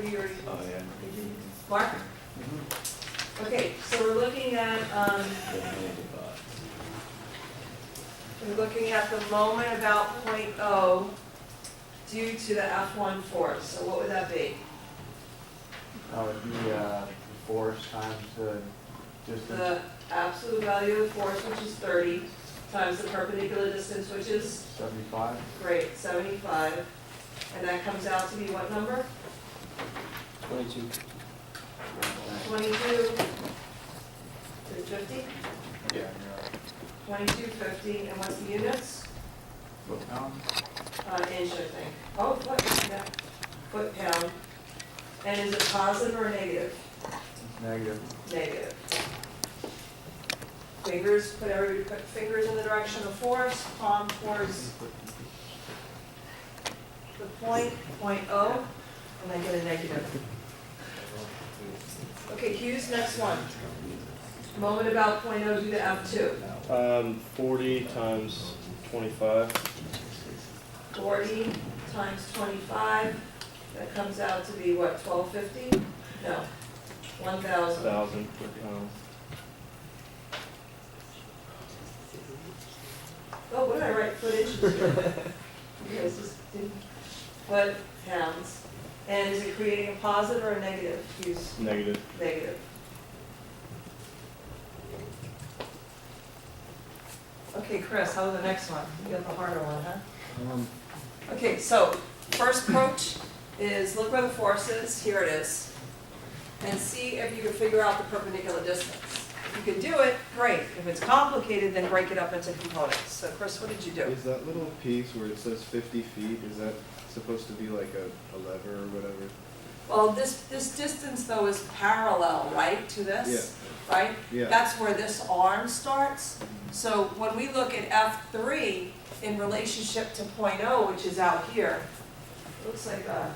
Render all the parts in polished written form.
Oh, yeah. Mark? Okay, so we're looking at, the moment about point O due to the F1 force. So what would that be? That would be force times the distance. The absolute value of the force, which is 30, times the perpendicular distance, which is? 75. Great, 75. And that comes out to be what number? 22. 22. Is 50? Yeah. 2250, and what's the units? Foot pound. Inch, I think. Oh, foot, yeah. Foot pound. And is it positive or negative? Negative. Negative. Fingers, put fingers in the direction of force, palm towards the point O, and I get a negative. Okay, Hughes, next one. Moment about point O due to F2. 40 times 25. 40 times 25, that comes out to be what, 1250? No, 1,000. 1,000 per pound. Oh, what did I write, foot inches here? You guys just didn't. Foot pounds. And is it creating a positive or a negative? Hughes? Negative. Negative. Okay, Chris, how about the next one? You got the harder one, huh? Okay, so first approach is look where the force is, here it is, and see if you can figure out the perpendicular distance. If you can do it, great. If it's complicated, then break it up into components. So Chris, what did you do? Is that little piece where it says 50 feet, is that supposed to be like a lever or whatever? Well, this distance though is parallel, right, to this? Right? Yeah. That's where this arm starts. So when we look at F3 in relationship to point O, which is out here, it looks like a,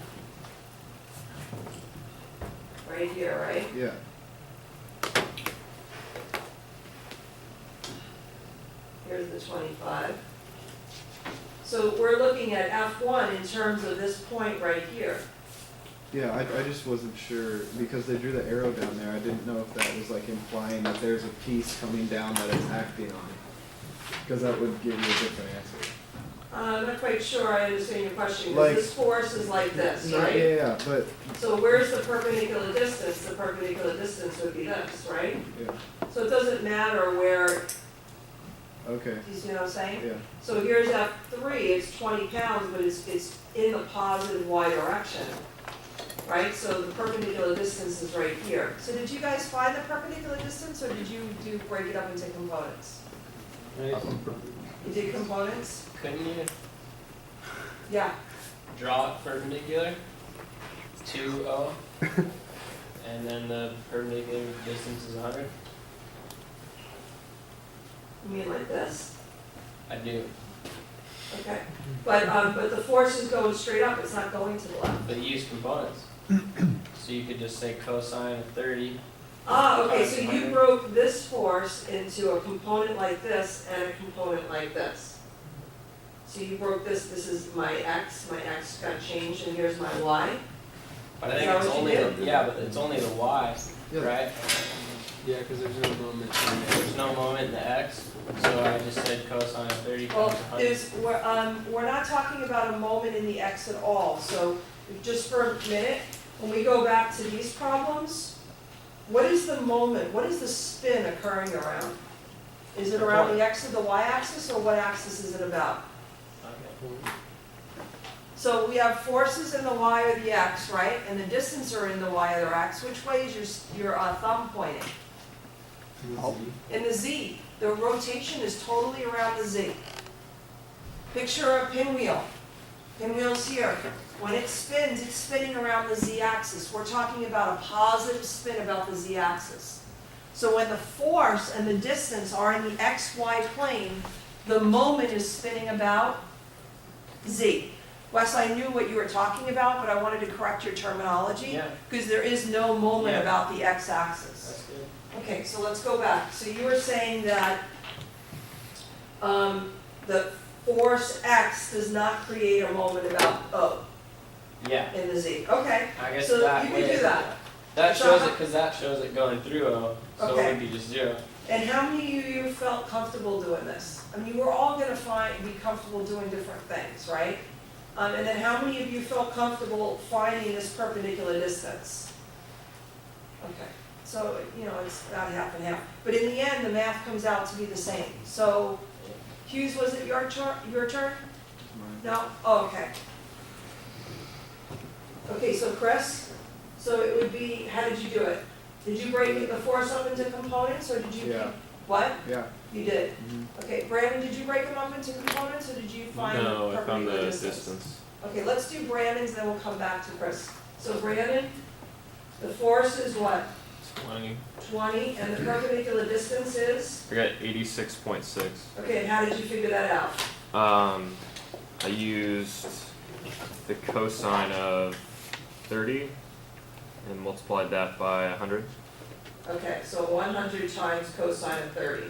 right here, right? Yeah. Here's the 25. So we're looking at F1 in terms of this point right here. Yeah, I just wasn't sure, because they drew the arrow down there, I didn't know if that was like implying that there's a piece coming down that it's acting on. Because that would give you a different answer. I'm not quite sure I understand your question, Like- because this force is like this, No, right? yeah, but, So where's the perpendicular distance? The perpendicular distance would be this, right? yeah, So it doesn't matter where, okay, you see what I'm saying? yeah. So here's F3, it's 20 pounds, but it's in the positive Y direction, right? So the perpendicular distance is right here. So did you guys find the perpendicular distance, or did you break it up into components? You did components? Couldn't you Yeah. draw it perpendicular to O, and then the perpendicular distance is 100? You mean like this? I do, Okay. But the force is going straight up, it's not going to the left. but you use components. So you could just say cosine of 30. Ah, okay, so you broke this force into a component like this and a component like this. So you broke this is my x got changed, and here's my y. But I Is think that it's what you only did? but it's only the y, Yeah. right? Yeah, because there's no moment. There's no moment in the x, so I just said cosine of 30 Well, times 100. we're not talking about a moment in the x at all, so just for a minute, when we go back to these problems, what is the moment, what is the spin occurring around? Is it around the x or the y-axis, or what axis is it about? Okay. So we have forces in the y or the x, right? And the distance are in the y or the x. Which way is your thumb pointing? In the z. The rotation is totally around the z. Picture a pinwheel. Pinwheel's here. When it spins, it's spinning around the z-axis. We're talking about a positive spin about the z-axis. So when the force and the distance are in the xy plane, the moment is spinning about z. Wes, I knew what you were talking about, but I wanted to correct your terminology, Yeah. because there is no moment Yeah. about the x-axis. That's good. Okay, so let's go back. So you were saying that the force x does not create a moment about O. Yeah, in the Z, okay. I guess So that you way. can do that. That So shows how- it, cause that shows it going through O, so Okay. it would be just 0. And how many of you felt comfortable doing this? I mean, we're all gonna be comfortable doing different things, right? And then how many of you felt comfortable finding this perpendicular distance? Okay, so, you know, it's about half and half. But in the end, the math comes out to be the same. So, Hughes, was it your turn? No? Oh, okay. Okay, so Chris, so it would be, how did you do it? Did you break the force up into components, or did you? Yeah. What? Yeah. You did? Mhm. Okay, Brandon, did you break them up into components, or did you find the No, I found perpendicular the distance? distance. Okay, let's do Brandon's, then we'll come back to Chris. So Brandon, the force is what? 20. 20, and the perpendicular distance is? I got 86.6. Okay, and how did you figure that out? I used the cosine of 30 and multiplied that by 100. Okay, so 100 times cosine of 30.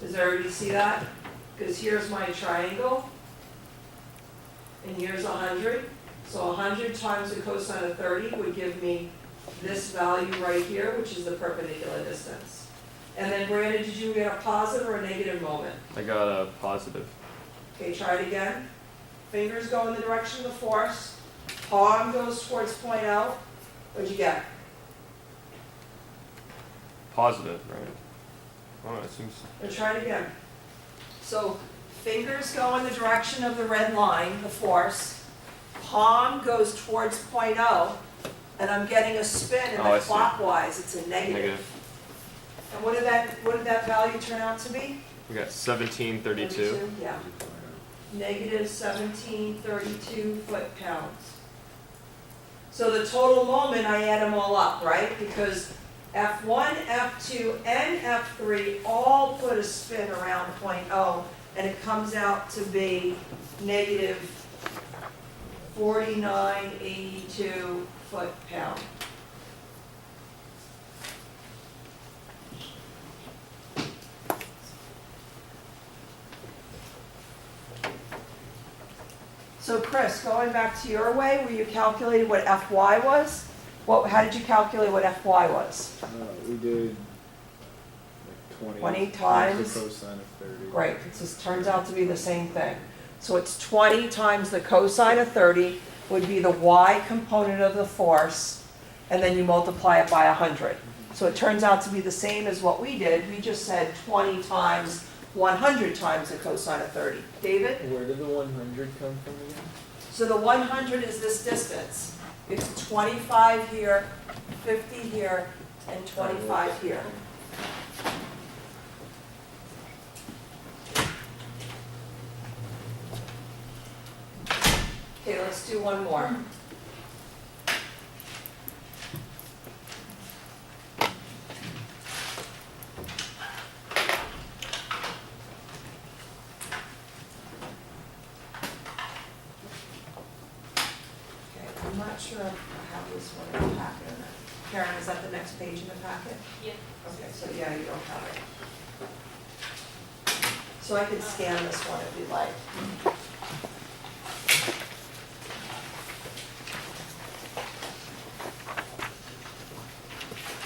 Does everybody see that? Because here's my triangle, and here's 100. So 100 times the cosine of 30 would give me this value right here, which is the perpendicular distance. And then Brandon, did you get a positive or a negative moment? I got a positive. Okay, try it again. Fingers go in the direction of the force. Palm goes towards point out. What'd you get? Positive, right? Oh, it seems. Now try it again. So fingers go in the direction of the red line, the force. Palm goes towards point O, and I'm getting a spin in Oh, I the see. clockwise. It's a negative. Negative. And what did that value turn out to be? We got 1732. Yeah. Negative 1732 foot-pounds. So the total moment, I add them all up, right? Because F1, F2, and F3 all put a spin around point O, and it comes out to be negative 4982 foot-pound. So Chris, going back to your way, where you calculated what Fy was, how did you calculate what Fy was? We did like 20 times? the cosine of 30. Great, it just turns out to be the same thing. So it's 20 times the cosine of 30 would be the y component of the force, and then you multiply it by 100. So it turns out to be the same as what we did. We just said 20 times 100 times the cosine of 30. David? Where did the 100 come from again? So the 100 is this distance. It's 25 here, 50 here, and 25 here. Okay, let's do one more. Okay, I'm not sure I have this one in the packet. Karen, is that the next page in the packet? Yeah. Okay, so yeah, you don't have it. So I could scan this one if you'd like.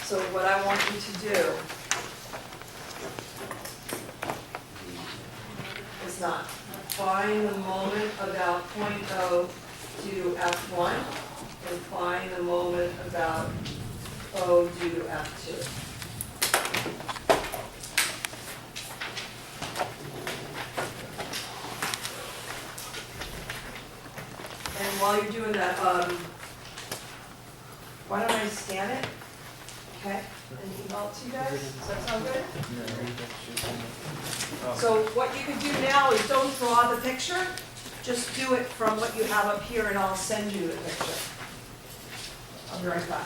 So what I want you to do is not find the moment about point O to F1 and find the moment about O due to F2. And while you're doing that, why don't I scan it? Okay, and email it to you guys? Does that sound good? So what you can do now is don't draw the picture, just do it from what you have up here and I'll send you the picture. I'll be right back.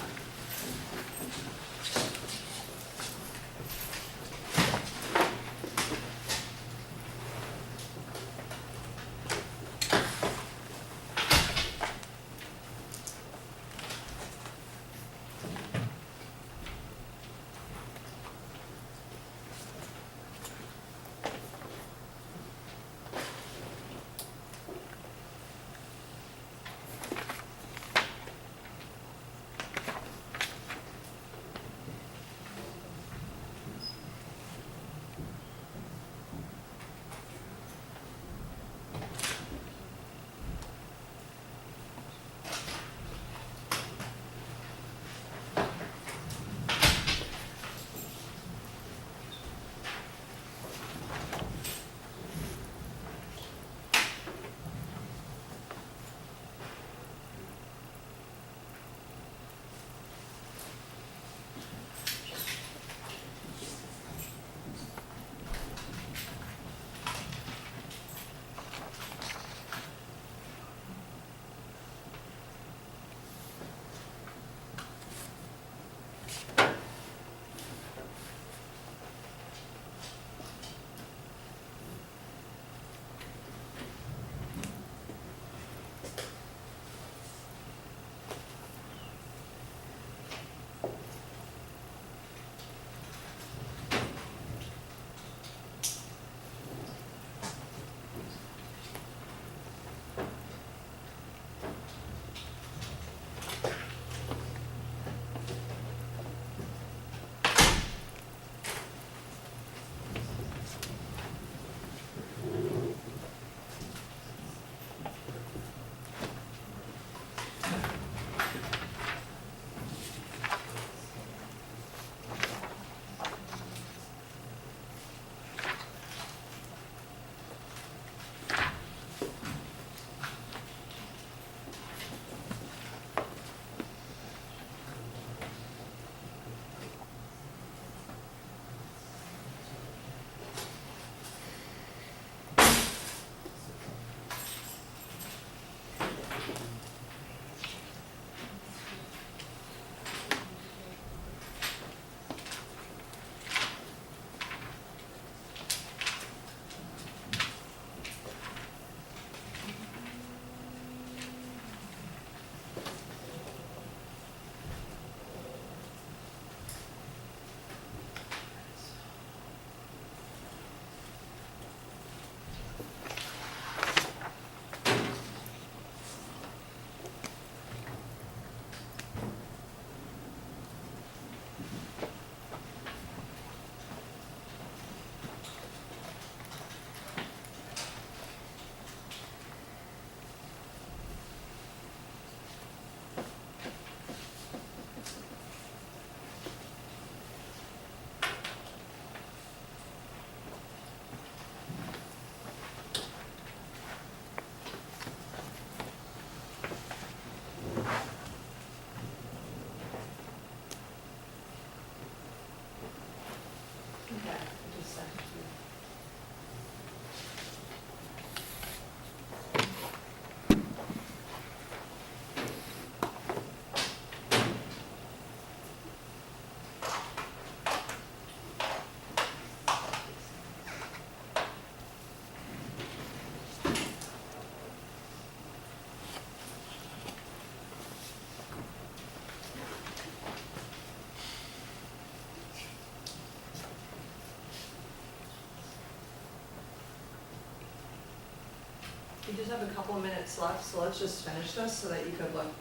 just have a couple of minutes left, so let's just finish this so that you could look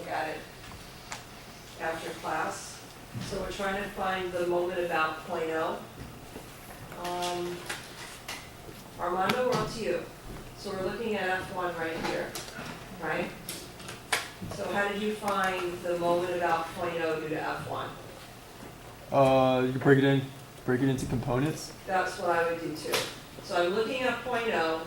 at it after class. So we're trying to find the moment about point oh. Armando, we're on to you. So we're looking at F1 right here, right? So how did you find the moment about point oh due to F1? You can break it into components. That's what I would do too. So I'm looking at point oh,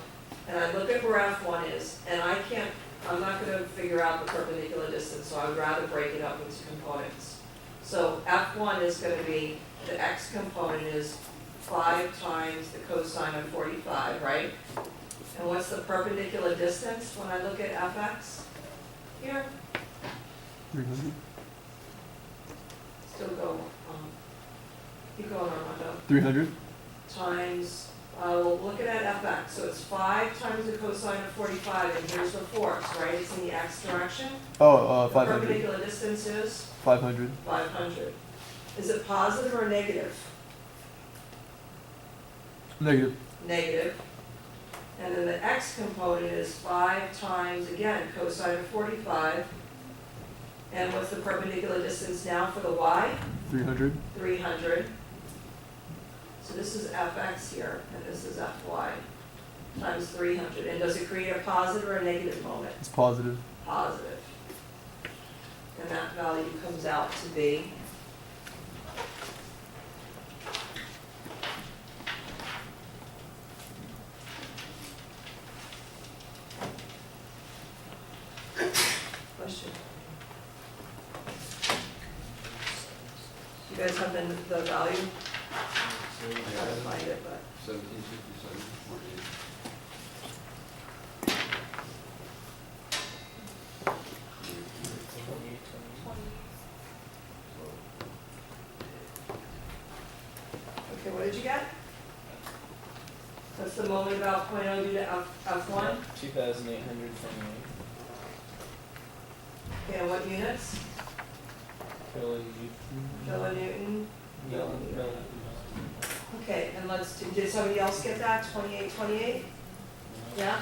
and I look at where F1 is, and I'm not gonna figure out the perpendicular distance, so I would rather break it up into components. So F1 is gonna be, the x component is 5 times the cosine of 45, right? And what's the perpendicular distance when I look at Fx? Here, 300. still go, keep going Armando. 300. Times, well, looking at Fx, so it's 5 times the cosine of 45, and here's the force, right? It's in the x direction. Oh, The 500. perpendicular distance is 500. 500. Is it positive or negative? Negative. Negative. And then the x component is 5 times, again, cosine of 45. And what's the perpendicular distance now for the y? 300. 300. So this is Fx here, and this is Fy, times 300. And does it create a positive or a negative moment? It's positive. Positive. And that value comes out to be question. You guys have the value? I gotta find it, but 1767.8. okay, what did you get? That's the moment about point oh due to F1. 2,828 Okay, and what units? kilonewton. Kilonewton. Millimeter. Okay, and let's do, did somebody else get that? 2828? Yeah?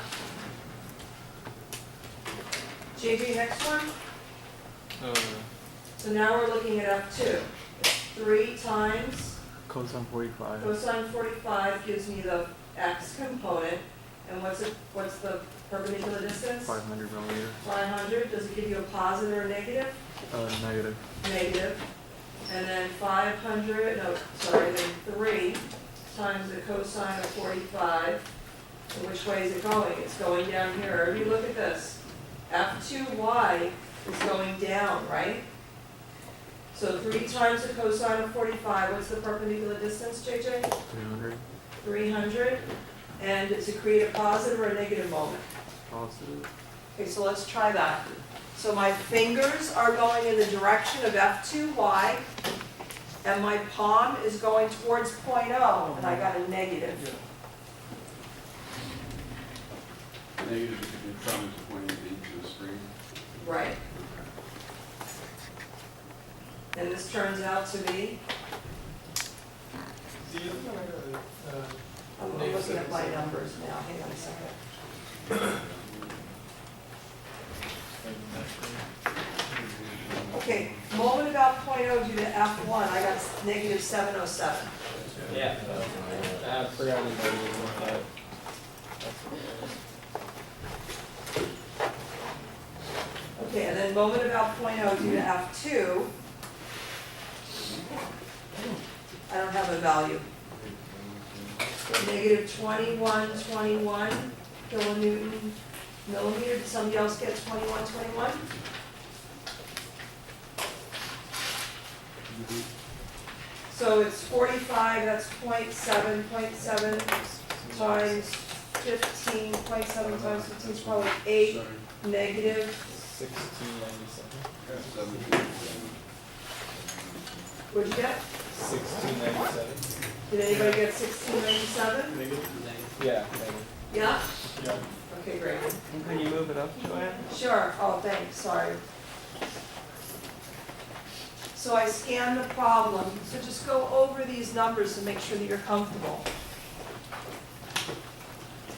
JJ, next one? So now we're looking at F2. It's 3 times Cosine 45. cosine 45 gives me the x component. And what's the perpendicular distance? 500 millimeters. 500. Does it give you a positive or a negative? Negative. Negative. And then 500, no, sorry, then 3 times the cosine of 45. And which way is it going? It's going down here. If you look at this, F2y is going down, right? So 3 times the cosine of 45, what's the perpendicular distance, JJ? 300. 300. And to create a positive or a negative moment? Positive. Okay, so let's try that. So my fingers are going in the direction of F2y, and my palm is going towards point oh, and I got a negative. Negative if you're trying to point it into the screen. Right. And this turns out to be, I'm looking at my numbers now, hang on a second. Okay, moment about point oh due to F1, I got negative 707. Yeah. I forgot to do that. Okay, and then moment about point oh due to F2, I don't have a value. Negative 2121 kilonewton millimeter. Did somebody else get 2121? So it's 45, that's 0.7 times 15, 0.7 times 15 is probably 8, Sorry. negative 1697. what'd you get? 1697. Did anybody get 1697? Yeah. Yeah? Yeah. Okay, great. And can you move it up, Joanne? Sure, oh, thanks, sorry. So I scanned the problem, so just go over these numbers to make sure that you're comfortable.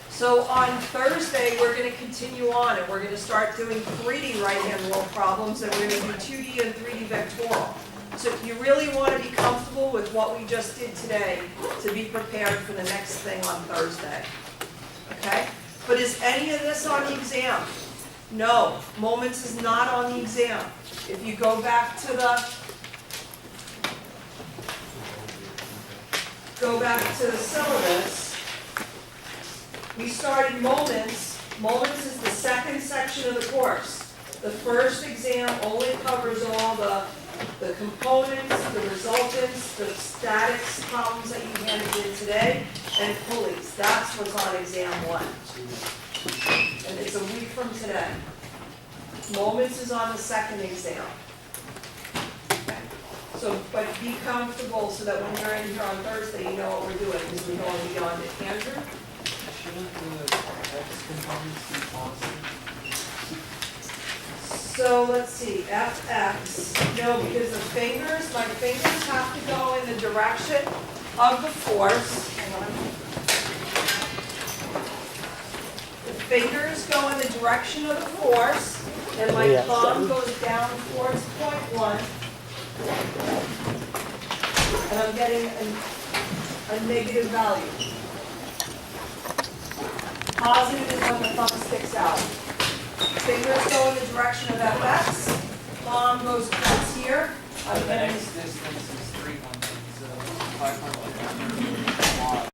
So So on Thursday, we're gonna continue on, and we're gonna start doing 3D right-hand rule problems, and we're gonna do 2D and 3D vectorial. So if you really wanna be comfortable with what we just did today, to be prepared for the next thing on Thursday. Okay? But is any of this on the exam? No, moments is not on the exam. If you go back to the syllabus, we started moments. Moments is the second section of the course. The first exam only covers all the components, the resultants, the statics problems that you handed in today, and pulleys. That's what's on exam 1. And it's a week from today. Moments is on the second exam. Okay. So, but be comfortable so that when you're in here on Thursday, you know what we're doing, because we're going beyond it. Andrew? Shouldn't the X components be constant? So let's see, FX, no, because my fingers have to go in the direction of the force. Hang on. The fingers go in the direction of the force, and my thumb goes down towards point 1. And I'm getting a negative value. Positive is when the thumb sticks out. Fingers go in the direction of FX, thumb goes towards here. I'm The getting X distance is 300, so 500.